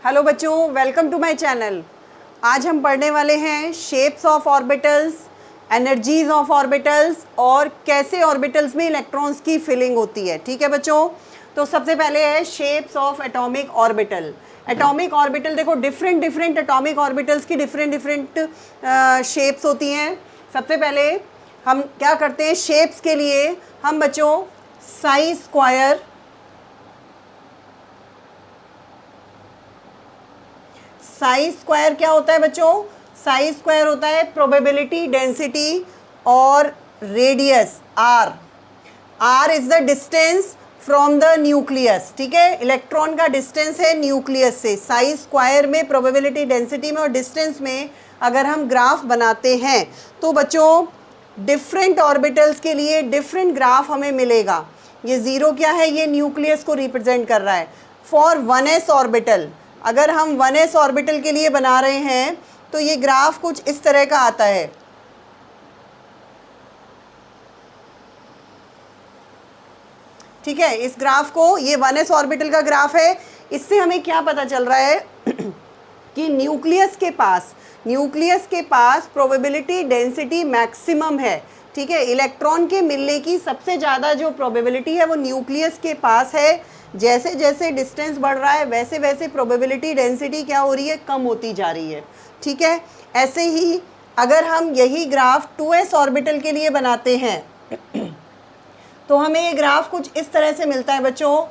Hello बच्चों, welcome to my channel. आज हम पढ़ने वाले हैं shapes of orbitals, energies of orbitals और कैसे ऑर्बिटल्स में इलेक्ट्रॉन्स की फिलिंग होती है। ठीक है बच्चों, तो सबसे पहले है shapes of atomic orbital. Atomic orbital देखो, डिफरेंट एटॉमिक ऑर्बिटल्स की डिफरेंट शेप्स होती हैं। सबसे पहले हम क्या करते हैं, शेप्स के लिए हम बच्चों साई स्क्वायर, साई स्क्वायर क्या होता है बच्चों, साई स्क्वायर होता है प्रोबेबिलिटी डेंसिटी और radius R. R is the distance from the nucleus. ठीक है, इलेक्ट्रॉन का डिस्टेंस है न्यूक्लियस से। साई स्क्वायर में प्रोबेबिलिटी डेंसिटी में और डिस्टेंस में अगर हम ग्राफ बनाते हैं तो बच्चों डिफरेंट ऑर्बिटल्स के लिए डिफरेंट ग्राफ हमें मिलेगा। ये ज़ीरो क्या है, ये न्यूक्लियस को रिप्रेजेंट कर रहा है। फॉर 1s ऑर्बिटल, अगर हम 1s ऑर्बिटल के लिए बना रहे हैं तो ये ग्राफ कुछ इस तरह का आता है। ठीक है, इस ग्राफ को, ये 1s ऑर्बिटल का ग्राफ है। इससे हमें क्या पता चल रहा है कि न्यूक्लियस के पास प्रोबेबिलिटी डेंसिटी मैक्सिमम है। ठीक है, इलेक्ट्रॉन के मिलने की सबसे ज़्यादा जो प्रोबेबिलिटी है वो न्यूक्लियस के पास है। जैसे जैसे डिस्टेंस बढ़ रहा है वैसे वैसे प्रोबेबिलिटी डेंसिटी क्या हो रही है, कम होती जा रही है। ठीक है, ऐसे ही अगर हम यही ग्राफ 2s ऑर्बिटल के लिए बनाते हैं तो हमें ये ग्राफ कुछ इस तरह से मिलता है बच्चों।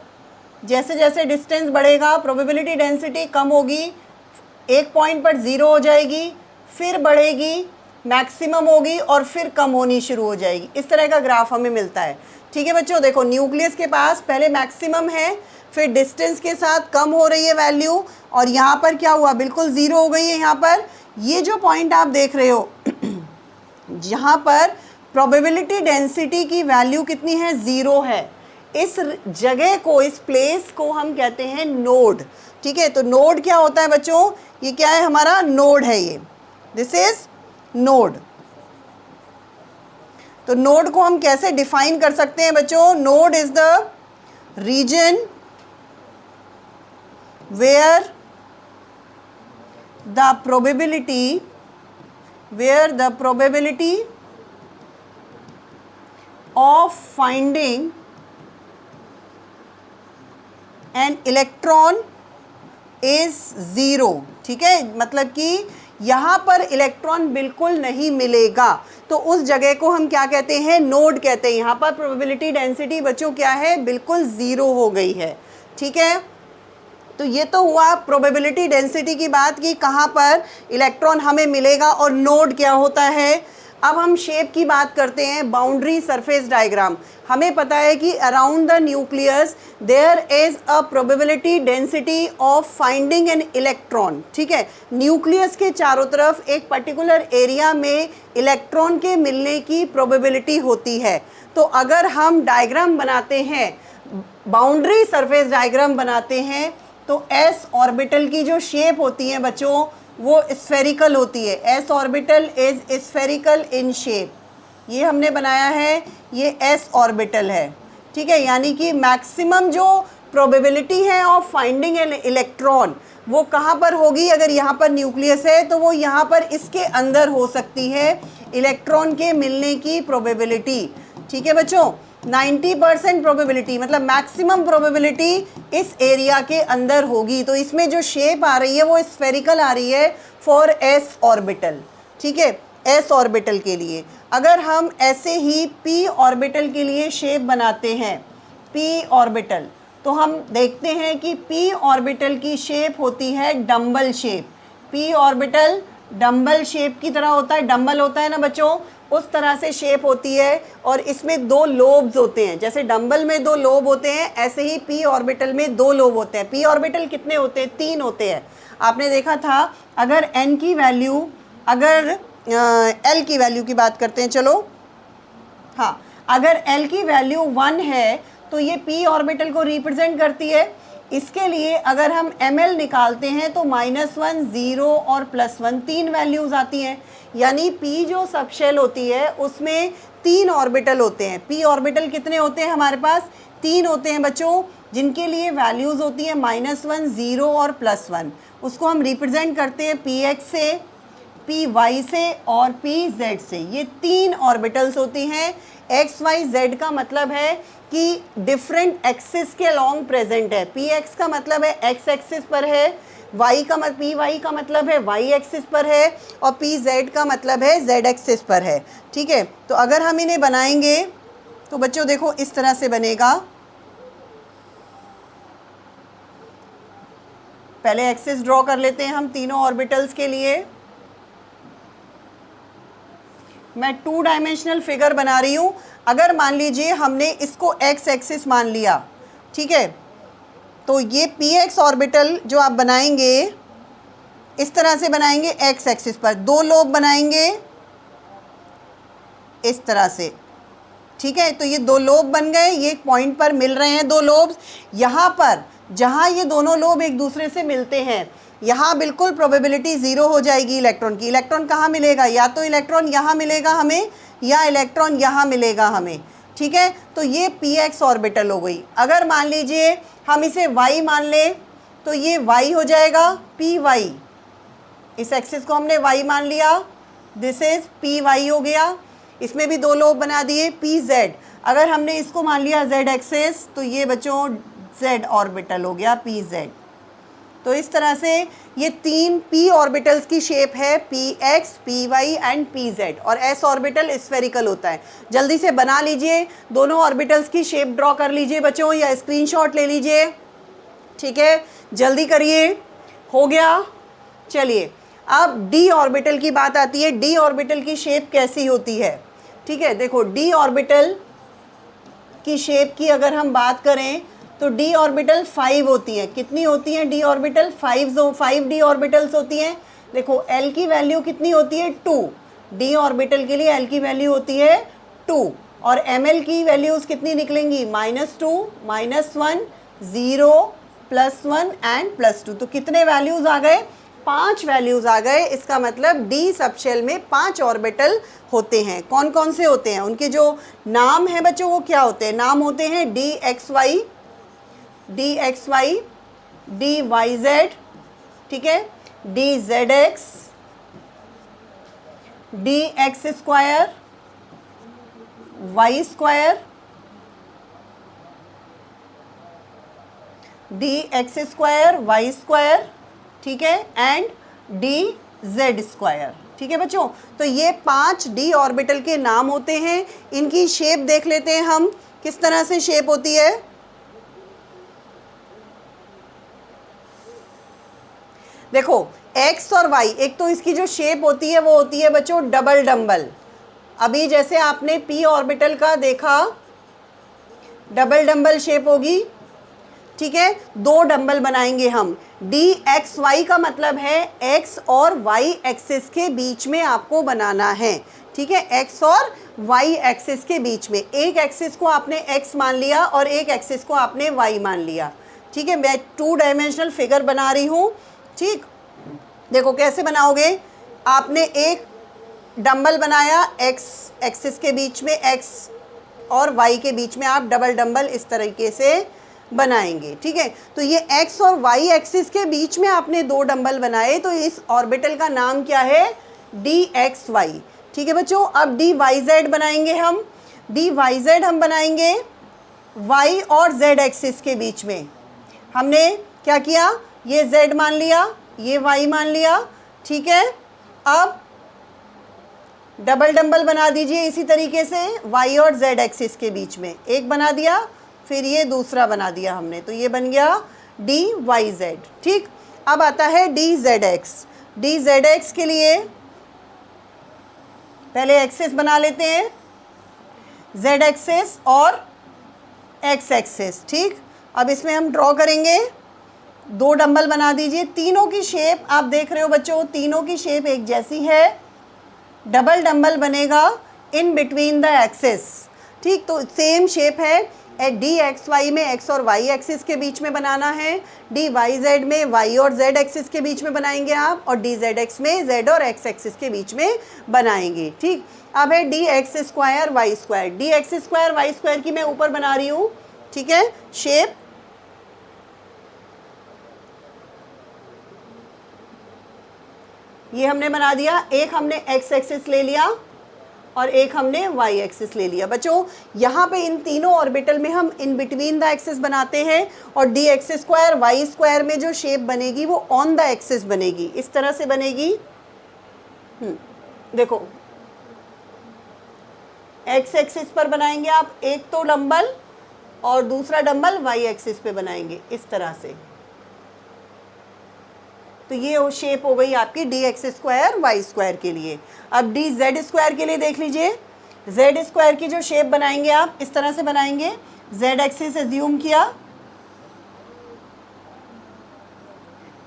जैसे जैसे डिस्टेंस बढ़ेगा प्रोबेबिलिटी डेंसिटी कम होगी, एक पॉइंट पर ज़ीरो हो जाएगी, फिर बढ़ेगी, मैक्सिमम होगी और फिर कम होनी शुरू हो जाएगी। इस तरह का ग्राफ हमें मिलता है। ठीक है बच्चों, देखो न्यूक्लियस के पास पहले मैक्सिमम है, फिर डिस्टेंस के साथ कम हो रही है वैल्यू, और यहाँ पर क्या हुआ, बिल्कुल ज़ीरो हो गई है। यहाँ पर ये जो पॉइंट आप देख रहे हो जहाँ पर प्रोबेबिलिटी डेंसिटी की वैल्यू कितनी है, ज़ीरो है। इस जगह को, इस प्लेस को हम कहते हैं नोड। ठीक है, तो नोड क्या होता है बच्चों, ये क्या है, हमारा नोड है ये, दिस इज नोड। तो नोड को हम कैसे डिफाइन कर सकते हैं बच्चों, node is the region where the probability of finding an electron is zero। ठीक है, मतलब कि यहाँ पर इलेक्ट्रॉन बिल्कुल नहीं मिलेगा, तो उस जगह को हम क्या कहते हैं, नोड कहते हैं। यहाँ पर प्रोबेबिलिटी डेंसिटी बच्चों क्या है, बिल्कुल ज़ीरो हो गई है। ठीक है, तो ये तो हुआ प्रोबेबिलिटी डेंसिटी की बात की, कहाँ पर इलेक्ट्रॉन हमें मिलेगा और नोड क्या होता है। अब हम शेप की बात करते हैं, बाउंड्री सरफेस डायग्राम। हमें पता है कि around the nucleus there is a probability density of finding an electron. ठीक है, न्यूक्लियस के चारों तरफ एक पर्टिकुलर एरिया में इलेक्ट्रॉन के मिलने की प्रोबेबिलिटी होती है। तो अगर हम डायग्राम बनाते हैं, बाउंड्री सरफेस डायग्राम बनाते हैं, तो एस ऑर्बिटल की जो शेप होती है बच्चों वो स्फेरिकल होती है। S orbital is spherical in shape. ये हमने बनाया है, ये एस ऑर्बिटल है। ठीक है, यानी कि मैक्सिमम जो प्रोबेबिलिटी है ऑफ फाइंडिंग एन इलेक्ट्रॉन वो कहाँ पर होगी, अगर यहाँ पर न्यूक्लियस है तो वो यहाँ पर इसके अंदर हो सकती है इलेक्ट्रॉन के मिलने की प्रोबेबिलिटी। ठीक है बच्चों, 90% प्रोबेबिलिटी मतलब मैक्सिमम प्रोबेबिलिटी इस एरिया के अंदर होगी। तो इसमें जो शेप आ रही है वो स्फेरिकल आ रही है फॉर एस ऑर्बिटल। ठीक है, एस ऑर्बिटल के लिए। अगर हम ऐसे ही पी ऑर्बिटल के लिए शेप बनाते हैं, पी ऑर्बिटल, तो हम देखते हैं कि पी ऑर्बिटल की शेप होती है dumbbell shape. P orbital dumbbell shape की तरह होता है, डम्बल होता है ना बच्चों, उस तरह से शेप होती है। और इसमें दो लोब्स होते हैं, जैसे डम्बल में दो लोब होते हैं ऐसे ही पी ऑर्बिटल में दो लोब होते हैं। पी ऑर्बिटल कितने होते हैं, 3 होते हैं। आपने देखा था, अगर एन की वैल्यू, अगर एल की वैल्यू की बात करते हैं, चलो हाँ, अगर एल की वैल्यू 1 है तो ये पी ऑर्बिटल को रिप्रेजेंट करती है। इसके लिए अगर हम ml निकालते हैं तो -1, 0 और +1 3 वैल्यूज़ आती हैं। यानी p जो सबशेल होती है उसमें 3 ऑर्बिटल होते हैं। p ऑर्बिटल कितने होते हैं हमारे पास, 3 होते हैं बच्चों। जिनके लिए वैल्यूज़ होती हैं -1, 0 और +1, उसको हम रिप्रेजेंट करते हैं px से, py से और pz से। ये 3 ऑर्बिटल्स होती हैं। x, y, z का मतलब है कि डिफरेंट एक्सिस के लॉन्ग प्रेजेंट है। px का मतलब है x एक्सिस पर है, py का मतलब है y एक्सिस पर है और pz का मतलब है z एक्सिस पर है। ठीक है, तो अगर हम इन्हें बनाएंगे तो बच्चों देखो इस तरह से बनेगा। पहले एक्सिस ड्रॉ कर लेते हैं हम तीनों ऑर्बिटल्स के लिए। मैं 2 डायमेंशनल फिगर बना रही हूँ। अगर मान लीजिए हमने इसको x एक्सिस मान लिया, ठीक है, तो ये px ऑर्बिटल जो आप बनाएंगे इस तरह से बनाएंगे x एक्सिस पर, 2 लोब बनाएंगे इस तरह से। ठीक है, तो ये 2 लोब बन गए, ये एक पॉइंट पर मिल रहे हैं 2 लोब्स। यहाँ पर जहाँ ये दोनों लोब एक दूसरे से मिलते हैं, यहाँ बिल्कुल प्रोबेबिलिटी 0 हो जाएगी इलेक्ट्रॉन की। इलेक्ट्रॉन कहाँ मिलेगा? या तो इलेक्ट्रॉन यहाँ मिलेगा हमें या इलेक्ट्रॉन यहाँ मिलेगा हमें। ठीक है, तो ये px ऑर्बिटल हो गई। अगर मान लीजिए हम इसे y मान लें तो ये y हो जाएगा py। इस एक्सिस को हमने y मान लिया, दिस इज py हो गया। इसमें भी 2 लोब बना दिए pz। अगर हमने इसको मान लिया z एक्सिस तो ये बच्चों z ऑर्बिटल हो गया pz। तो इस तरह से ये 3 p ऑर्बिटल्स की शेप है, px, py एंड pz। और s ऑर्बिटल स्फेरिकल होता है। जल्दी से बना लीजिए, दोनों ऑर्बिटल्स की शेप ड्रॉ कर लीजिए बच्चों, या स्क्रीनशॉट ले लीजिए। ठीक है, जल्दी करिए, हो गया। चलिए अब d ऑर्बिटल की बात आती है। d ऑर्बिटल की शेप कैसी होती है? ठीक है, देखो d ऑर्बिटल की शेप की अगर हम बात करें तो d ऑर्बिटल 5 होती है। कितनी होती है d ऑर्बिटल? 5 d ऑर्बिटल्स होती हैं। देखो l की वैल्यू कितनी होती है? 2। d ऑर्बिटल के लिए l की वैल्यू होती है 2 और ml की वैल्यूज़ कितनी निकलेंगी? -2, -1, 0, +1 एंड +2। तो कितने वैल्यूज़ आ गए? 5 वैल्यूज़ आ गए। इसका मतलब d सबशेल में 5 ऑर्बिटल होते हैं। कौन कौन से होते हैं? उनके जो नाम हैं बच्चों वो क्या होते हैं? नाम होते हैं dxy, dxy, dyz, ठीक है, dzx, dx square, y square, dx square, y square, ठीक है, एंड dz स्क्वायर। ठीक है बच्चों, तो ये 5 d ऑर्बिटल के नाम होते हैं। इनकी शेप देख लेते हैं हम, किस तरह से शेप होती है। देखो x और y, एक तो इसकी जो शेप होती है वो होती है बच्चों डबल डम्बल। अभी जैसे आपने p ऑर्बिटल का देखा, डबल डम्बल शेप होगी। ठीक है, 2 डम्बल बनाएंगे हम। dxy का मतलब है x और y एक्सिस के बीच में आपको बनाना है। ठीक है, x और y एक्सिस के बीच में। एक एक्सिस को आपने x मान लिया और एक एक्सिस को आपने y मान लिया। ठीक है, मैं 2 डायमेंशनल फिगर बना रही हूँ। ठीक, देखो कैसे बनाओगे। आपने एक डंबल बनाया x एक्सिस के बीच में, x और y के बीच में आप डबल डंबल इस तरीके से बनाएंगे। ठीक है, तो ये x और y एक्सिस के बीच में आपने 2 डंबल बनाए, तो इस ऑर्बिटल का नाम क्या है? dxy। ठीक है बच्चों, अब dyz बनाएंगे हम। dyz हम बनाएंगे y और z एक्सिस के बीच में। हमने क्या किया? ये z मान लिया, ये y मान लिया। ठीक है, अब डबल डंबल बना दीजिए इसी तरीके से y और z एक्सिस के बीच में। एक बना दिया, फिर ये दूसरा बना दिया हमने, तो ये बन गया dyz। ठीक, अब आता है dzx। dzx के लिए पहले एक्सिस बना लेते हैं, z एक्सिस और x एक्सिस। ठीक, अब इसमें हम ड्रॉ करेंगे, 2 डंबल बना दीजिए। तीनों की शेप आप देख रहे हो बच्चों, तीनों की शेप एक जैसी है। डबल डंबल बनेगा इन बिटवीन द एक्सिस। ठीक, तो सेम शेप है। dxy में x और y एक्सिस के बीच में बनाना है, dyz में y और z एक्सिस के बीच में बनाएंगे आप, और dzx में z और x एक्सिस के बीच में बनाएंगे। ठीक, अब है dx square y square. dx square y square की मैं ऊपर बना रही हूँ। ठीक है, शेप ये हमने बना दिया, एक हमने x एक्सिस ले लिया और एक हमने y एक्सिस ले लिया। बच्चों यहाँ पे इन तीनों ऑर्बिटल में हम इन बिटवीन द एक्सिस बनाते हैं और D X square Y square में जो शेप बनेगी वो ऑन द एक्सिस बनेगी, इस तरह से बनेगी। देखो x एक्सिस पर बनाएंगे आप एक तो डंबल और दूसरा डंबल y एक्सिस पे बनाएंगे इस तरह से। तो ये शेप हो गई आपकी D X square Y square के लिए। अब डी जेड स्क्वायर के लिए देख लीजिए, जेड स्क्वायर की जो शेप बनाएंगे आप इस तरह से बनाएंगे, जेड एक्सिस एज्यूम किया,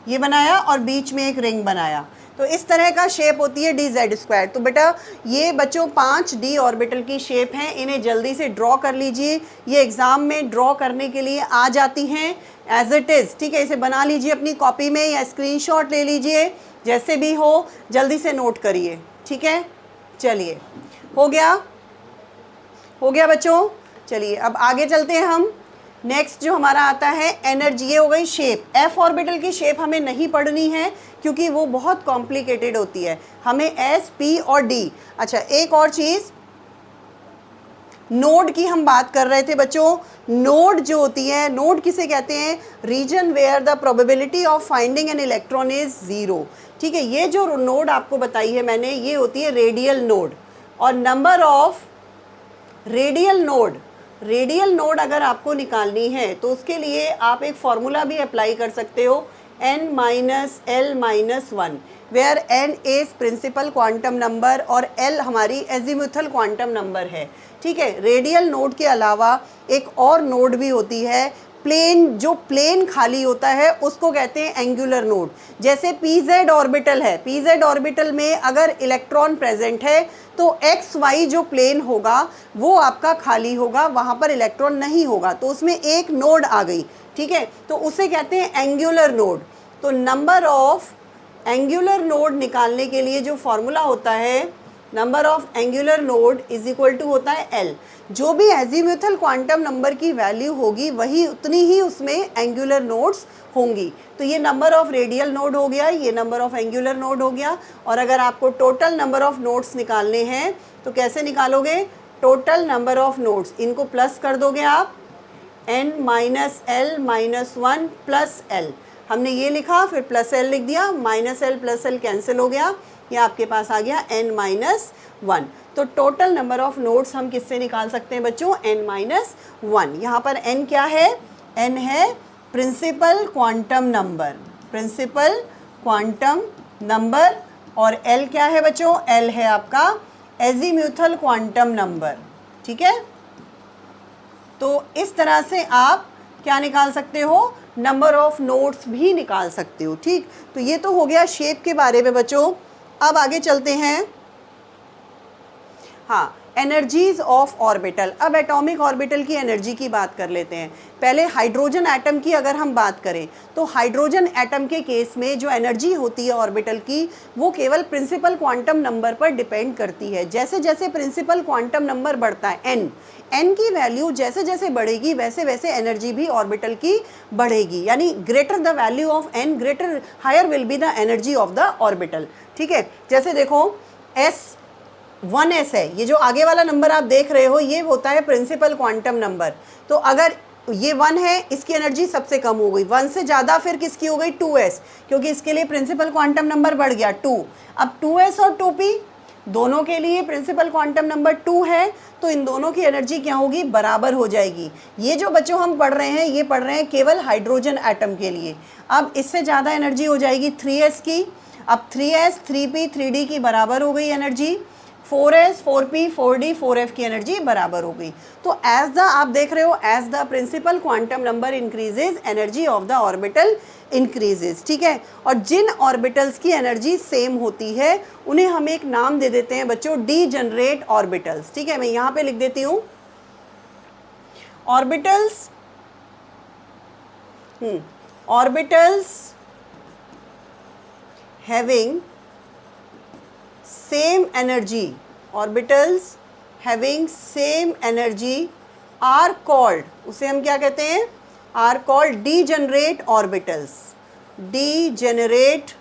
ये बनाया और बीच में एक रिंग बनाया, तो इस तरह का शेप होती है डी जेड स्क्वायर। तो बेटा ये बच्चों 5 डी ऑर्बिटल की शेप हैं, इन्हें जल्दी से ड्रॉ कर लीजिए, ये एग्ज़ाम में ड्रॉ करने के लिए आ जाती हैं एज इट इज़। ठीक है, इसे बना लीजिए अपनी कॉपी में या स्क्रीनशॉट ले लीजिए, जैसे भी हो जल्दी से नोट करिए। ठीक है, चलिए हो गया बच्चों। चलिए अब आगे चलते हैं हम। नेक्स्ट जो हमारा आता है एनर्जी, ये हो गई शेप। एफ ऑर्बिटल की शेप हमें नहीं पढ़नी है क्योंकि वो बहुत कॉम्प्लिकेटेड होती है, हमें एस पी और डी। अच्छा एक और चीज़, नोड की हम बात कर रहे थे बच्चों। नोड जो होती है, नोड किसे कहते हैं? Region where the probability of finding an electron is 0। ठीक है, ये जो नोड आपको बताई है मैंने, ये होती है रेडियल नोड। और नंबर ऑफ रेडियल नोड अगर आपको निकालनी है तो उसके लिए आप एक फॉर्मूला भी अप्लाई कर सकते हो, n-l-1, where n is principal quantum number और l हमारी एजीमुथल क्वांटम नंबर है। ठीक है, रेडियल नोड के अलावा एक और नोड भी होती है प्लेन, जो प्लेन खाली होता है उसको कहते हैं एंगुलर नोड। जैसे pz ऑर्बिटल है, pz ऑर्बिटल में अगर इलेक्ट्रॉन प्रेजेंट है तो एक्स वाई जो प्लेन होगा वो आपका खाली होगा, वहाँ पर इलेक्ट्रॉन नहीं होगा, तो उसमें एक नोड आ गई। ठीक है, तो उसे कहते हैं एंगुलर नोड। तो नंबर ऑफ एंगुलर नोड निकालने के लिए जो फॉर्मूला होता है, number of angular node is equal to होता है एल। जो भी एजीमुथल क्वांटम नंबर की वैल्यू होगी वही उतनी ही उसमें एंगुलर नोड्स होंगी। तो ये नंबर ऑफ रेडियल नोड हो गया, ये नंबर ऑफ एंगुलर नोड हो गया। और अगर आपको टोटल नंबर ऑफ नोड्स निकालने हैं तो कैसे निकालोगे? टोटल नंबर ऑफ नोड्स, इनको प्लस कर दोगे आप, n-l-1 प्लस l। हमने ये लिखा, फिर प्लस l लिख दिया, minus l plus l cancel हो गया, ये आपके पास आ गया n-1। तो टोटल नंबर ऑफ नोड्स हम किससे निकाल सकते हैं बच्चों? n-1। यहाँ पर n क्या है? n है प्रिंसिपल क्वांटम नंबर, और l क्या है बच्चों? l है आपका एजीमुथल क्वांटम नंबर। ठीक है, तो इस तरह से आप क्या निकाल सकते हो? नंबर ऑफ नोड्स भी निकाल सकते हो। ठीक, तो ये तो हो गया शेप के बारे में बच्चों। अब आगे चलते हैं। हाँ, एनर्जीज ऑफ ऑर्बिटल। अब एटॉमिक ऑर्बिटल की एनर्जी की बात कर लेते हैं। पहले हाइड्रोजन एटम की अगर हम बात करें तो हाइड्रोजन एटम के केस में जो एनर्जी होती है ऑर्बिटल की, वो केवल प्रिंसिपल क्वांटम नंबर पर डिपेंड करती है। जैसे जैसे प्रिंसिपल क्वांटम नंबर बढ़ता है n की वैल्यू जैसे जैसे बढ़ेगी वैसे वैसे एनर्जी भी ऑर्बिटल की बढ़ेगी, यानी greater the value of n, greater higher will be the energy of the orbital. ठीक है, जैसे देखो S1s है, ये जो आगे वाला नंबर आप देख रहे हो ये होता है प्रिंसिपल क्वांटम नंबर। तो अगर ये 1 है, इसकी एनर्जी सबसे कम हो गई, 1 से ज़्यादा फिर किसकी हो गई? 2s, क्योंकि इसके लिए प्रिंसिपल क्वांटम नंबर बढ़ गया 2। अब 2s और 2p दोनों के लिए प्रिंसिपल क्वांटम नंबर 2 है, तो इन दोनों की एनर्जी क्या होगी? बराबर हो जाएगी। ये जो बच्चों हम पढ़ रहे हैं ये पढ़ रहे हैं केवल हाइड्रोजन एटम के लिए। अब इससे ज़्यादा एनर्जी हो जाएगी 3s की। अब 3s 3p 3d की बराबर हो गई energy, 4s 4p 4d 4f की एनर्जी बराबर हो गई। तो एज द आप देख रहे हो, as the principal quantum number increases energy of the orbital increases. ठीक है, और जिन ऑर्बिटल्स की एनर्जी सेम होती है उन्हें हम एक नाम दे देते हैं बच्चों, डीजेनरेट ऑर्बिटल्स। ठीक है, मैं यहाँ पे लिख देती हूँ orbitals having same energy, orbitals having same energy are called, उसे हम क्या कहते हैं? are called degenerate orbitals। degenerate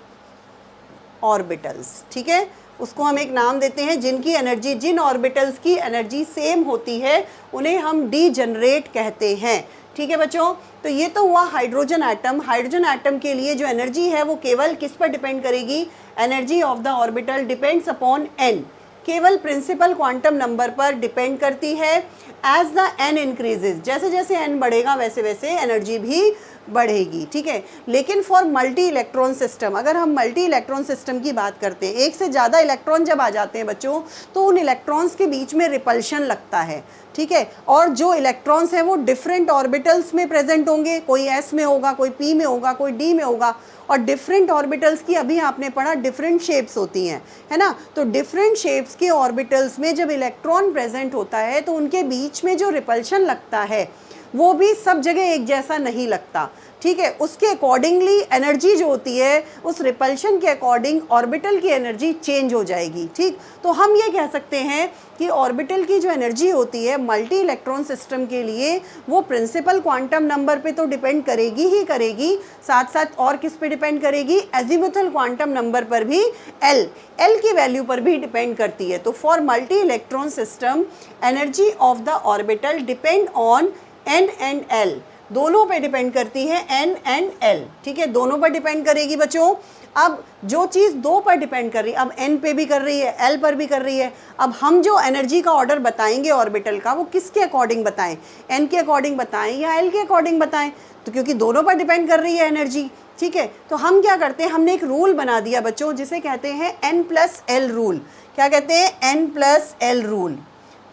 orbitals, ठीक है। उसको हम एक नाम देते हैं, जिनकी एनर्जी, जिन ऑर्बिटल्स की एनर्जी सेम होती है उन्हें हम डीजनरेट कहते हैं, ठीक है बच्चों। तो ये तो हुआ हाइड्रोजन एटम। हाइड्रोजन एटम के लिए जो एनर्जी है वो केवल किस पर डिपेंड करेगी? Energy of the orbital depends upon n, केवल प्रिंसिपल क्वांटम नंबर पर डिपेंड करती है। एज द n इंक्रीजेज, जैसे जैसे n बढ़ेगा वैसे वैसे एनर्जी भी बढ़ेगी, ठीक है। लेकिन फॉर मल्टी इलेक्ट्रॉन सिस्टम, अगर हम मल्टी इलेक्ट्रॉन सिस्टम की बात करते हैं, एक से ज़्यादा इलेक्ट्रॉन जब आ जाते हैं बच्चों, तो उन इलेक्ट्रॉन्स के बीच में रिपल्शन लगता है, ठीक है। और जो इलेक्ट्रॉन्स हैं वो डिफरेंट ऑर्बिटल्स में प्रेजेंट होंगे, कोई s में होगा, कोई p में होगा, कोई d में होगा। और डिफरेंट ऑर्बिटल्स की अभी आपने पढ़ा डिफरेंट शेप्स होती हैं, है ना। तो डिफरेंट शेप्स के ऑर्बिटल्स में जब इलेक्ट्रॉन प्रेजेंट होता है तो उनके बीच में जो रिपल्शन लगता है वो भी सब जगह एक जैसा नहीं लगता, ठीक है। उसके अकॉर्डिंगली एनर्जी जो होती है, उस रिपल्शन के अकॉर्डिंग ऑर्बिटल की एनर्जी चेंज हो जाएगी, ठीक। तो हम ये कह सकते हैं कि ऑर्बिटल की जो एनर्जी होती है मल्टी इलेक्ट्रॉन सिस्टम के लिए, वो प्रिंसिपल क्वांटम नंबर पे तो डिपेंड करेगी ही करेगी, साथ साथ और किस पे डिपेंड करेगी? एजीमुथल क्वांटम नंबर पर भी, एल की वैल्यू पर भी डिपेंड करती है। तो for multi electron system energy of the orbital depend on n and l, दोनों पे डिपेंड करती है, n एंड l, ठीक है, दोनों पर डिपेंड करेगी बच्चों। अब जो चीज़ दो पर डिपेंड कर रही है, अब n पे भी कर रही है, l पर भी कर रही है, अब हम जो एनर्जी का ऑर्डर बताएंगे ऑर्बिटल का, वो किसके अकॉर्डिंग बताएं? n के अकॉर्डिंग बताएं या l के अकॉर्डिंग बताएं? तो क्योंकि दोनों पर डिपेंड कर रही है एनर्जी, ठीक है। तो हम क्या करते हैं, हमने एक रूल बना दिया बच्चों जिसे कहते हैं n+l रूल। क्या कहते हैं? n+l रूल,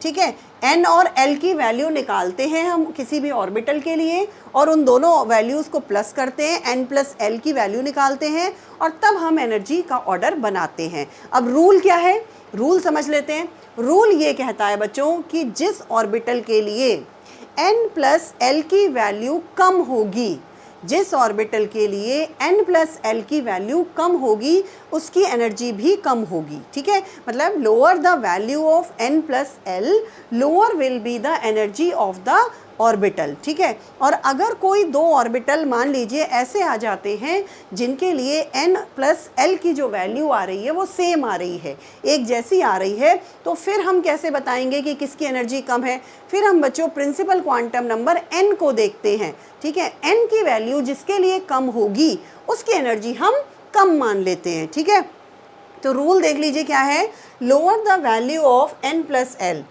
ठीक है। n और l की वैल्यू निकालते हैं हम किसी भी ऑर्बिटल के लिए और उन दोनों वैल्यूज़ को प्लस करते हैं, n+l की वैल्यू निकालते हैं और तब हम एनर्जी का ऑर्डर बनाते हैं। अब रूल क्या है? रूल समझ लेते हैं। रूल ये कहता है बच्चों कि जिस ऑर्बिटल के लिए n+l की वैल्यू कम होगी, जिस ऑर्बिटल के लिए n+l की वैल्यू कम होगी उसकी एनर्जी भी कम होगी, ठीक है। मतलब lower the value of n+l, lower will be the energy of the orbital, ठीक है। और अगर कोई दो ऑर्बिटल मान लीजिए ऐसे आ जाते हैं जिनके लिए n+l की जो वैल्यू आ रही है वो सेम आ रही है, एक जैसी आ रही है, तो फिर हम कैसे बताएंगे कि किसकी एनर्जी कम है? फिर हम बच्चों प्रिंसिपल क्वांटम नंबर n को देखते हैं, ठीक है। n की वैल्यू जिसके लिए कम होगी उसकी एनर्जी हम कम मान लेते हैं, ठीक है। तो रूल देख लीजिए क्या है, lower the value of n+l,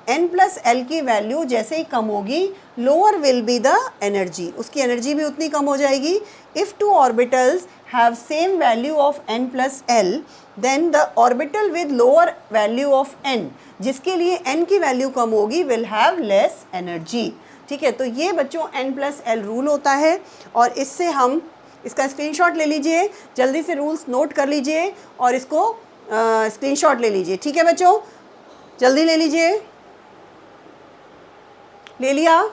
n+l की वैल्यू जैसे ही कम होगी lower will be the energy, उसकी एनर्जी भी उतनी कम हो जाएगी। If two orbitals have same value of n+l, then the orbital with lower value of n, जिसके लिए n की वैल्यू कम होगी, विल हैव लेस एनर्जी, ठीक है। तो ये बच्चों n+l रूल होता है और इससे हम इसका स्क्रीनशॉट ले लीजिए, जल्दी से रूल्स नोट कर लीजिए और इसको स्क्रीनशॉट ले लीजिए, ठीक है बच्चों, जल्दी ले लीजिए। ले लिया?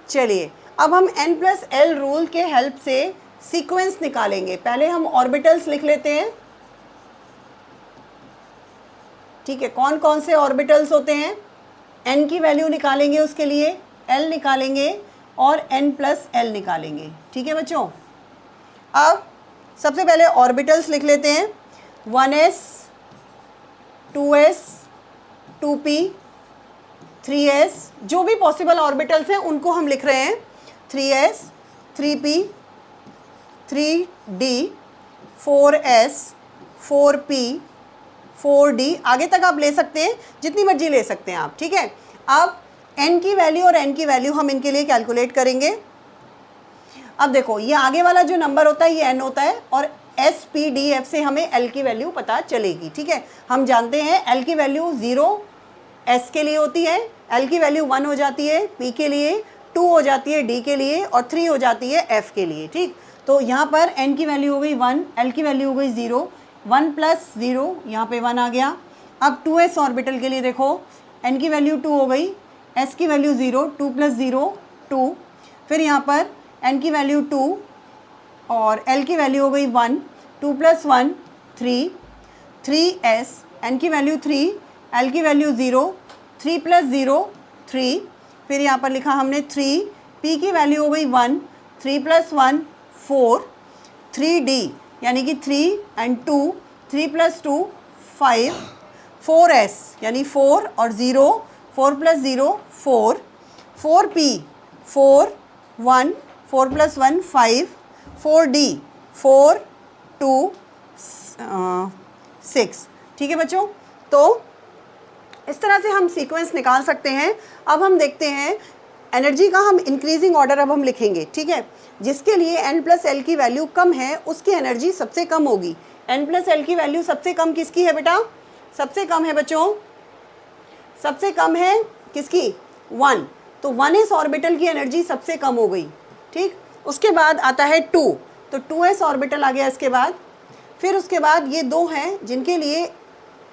चलिए अब हम n+l रूल के हेल्प से सीक्वेंस निकालेंगे। पहले हम ऑर्बिटल्स लिख लेते हैं, ठीक है। कौन कौन से ऑर्बिटल्स होते हैं? n की वैल्यू निकालेंगे, उसके लिए l निकालेंगे और n+l निकालेंगे, ठीक है बच्चों। अब सबसे पहले ऑर्बिटल्स लिख लेते हैं, 1s, 2s, 2p, 3s, जो भी पॉसिबल ऑर्बिटल्स हैं उनको हम लिख रहे हैं, 3s, 3p, 3d, 4s, 4p, 4d, आगे तक आप ले सकते हैं, जितनी मर्जी ले सकते हैं आप, ठीक है। अब n की वैल्यू और n की वैल्यू हम इनके लिए कैलकुलेट करेंगे। अब देखो ये आगे वाला जो नंबर होता है ये n होता है और s, p, d, f से हमें l की वैल्यू पता चलेगी, ठीक है। हम जानते हैं l की वैल्यू 0 s के लिए होती है, l की वैल्यू 1 हो जाती है, p के लिए 2 हो जाती है, d के लिए और 3 हो जाती है f के लिए, ठीक। तो यहाँ पर n की वैल्यू हो गई 1, l की वैल्यू हो गई 0, 1 + 0 यहाँ पे 1 आ गया। अब 2s ऑर्बिटल के लिए देखो, n की वैल्यू 2 हो गई, s की वैल्यू 0, 2 + 0 2, फिर यहाँ पर n की वैल्यू 2 और l की वैल्यू हो गई 1, 2 + 1 3, 3s, n की वैल्यू 3, l की वैल्यू 0, 3 + 0 3, फिर यहाँ पर लिखा हमने 3, p की वैल्यू हो गई 1, 3 + 1 4, 3d, यानी कि 3 एंड 2, 3 + 2 5, 4s यानी 4 और 0, 4 + 0 4, 4p 4, 1, 4 + 1 5, 4d 4, 2 6। ठीक है बच्चों, तो इस तरह से हम सीक्वेंस निकाल सकते हैं। अब हम देखते हैं एनर्जी का हम इंक्रीजिंग ऑर्डर अब हम लिखेंगे। ठीक है, जिसके लिए n + l की वैल्यू कम है उसकी एनर्जी सबसे कम होगी। n + l की वैल्यू सबसे कम किसकी है बेटा? सबसे कम है बच्चों, सबसे कम है किसकी? 1। तो 1s ऑर्बिटल की एनर्जी सबसे कम हो गई। ठीक, उसके बाद आता है 2, तो 2s ऑर्बिटल आ गया इसके बाद। फिर उसके बाद ये 2 हैं जिनके लिए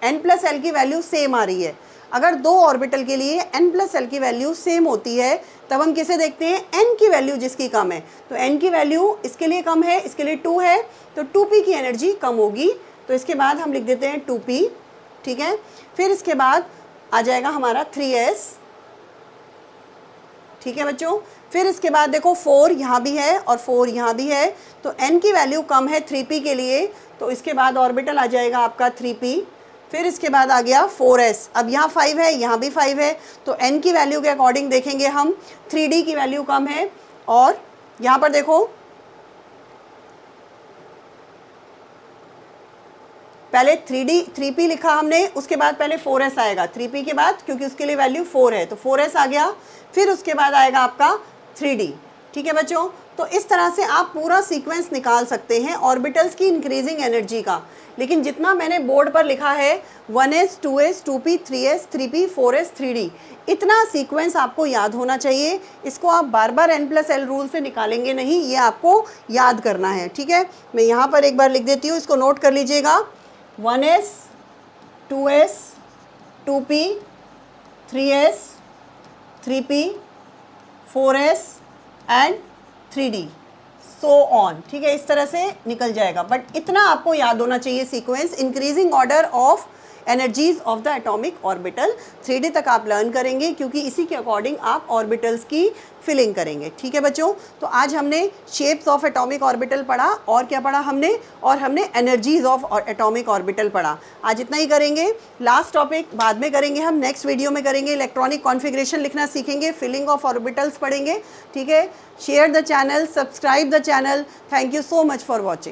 n + l की वैल्यू सेम आ रही है। अगर 2 ऑर्बिटल के लिए n + l की वैल्यू सेम होती है तब हम किसे देखते हैं? n की वैल्यू जिसकी कम है। तो n की वैल्यू इसके लिए कम है, इसके लिए 2 है, तो 2p की एनर्जी कम होगी। तो इसके बाद हम लिख देते हैं 2p। ठीक है, फिर इसके बाद आ जाएगा हमारा 3s। ठीक है बच्चों, फिर इसके बाद देखो 4 यहाँ भी है और 4 यहाँ भी है, तो n की वैल्यू कम है 3p के लिए, तो इसके बाद ऑर्बिटल आ जाएगा आपका 3p। फिर इसके बाद आ गया 4s। अब यहाँ 5 है, यहाँ भी 5 है, तो n की वैल्यू के अकॉर्डिंग देखेंगे हम, 3d की वैल्यू कम है। और यहाँ पर देखो पहले 3p लिखा हमने, उसके बाद पहले 4s आएगा 3p के बाद, क्योंकि उसके लिए वैल्यू 4 है, तो 4s आ गया। फिर उसके बाद आएगा आपका 3d। ठीक है बच्चों, तो इस तरह से आप पूरा सीक्वेंस निकाल सकते हैं ऑर्बिटल्स की इंक्रीजिंग एनर्जी का। लेकिन जितना मैंने बोर्ड पर लिखा है 1s 2s 2p 3s 3p 4s 3d, इतना सीक्वेंस आपको याद होना चाहिए। इसको आप बार बार n + l रूल से निकालेंगे नहीं, ये आपको याद करना है। ठीक है, मैं यहाँ पर एक बार लिख देती हूँ, इसको नोट कर लीजिएगा। 1s 2s 2p 3s 3p 4s and 3d so on. ठीक है, इस तरह से निकल जाएगा। बट इतना आपको याद होना चाहिए sequence, increasing order of energies of the atomic orbital. 3D तक आप लर्न करेंगे क्योंकि इसी के अकॉर्डिंग आप ऑर्बिटल्स की फिलिंग करेंगे। ठीक है बच्चों, तो आज हमने शेप्स ऑफ एटॉमिक ऑर्बिटल पढ़ा, और क्या पढ़ा हमने? और हमने एनर्जीज ऑफ एटॉमिक ऑर्बिटल पढ़ा। आज इतना ही करेंगे, लास्ट टॉपिक बाद में करेंगे, हम नेक्स्ट वीडियो में करेंगे। इलेक्ट्रॉनिक कॉन्फ़िगरेशन लिखना सीखेंगे, फिलिंग ऑफ ऑर्बिटल्स पढ़ेंगे। ठीक है, share the channel, subscribe the channel. Thank you so much for watching.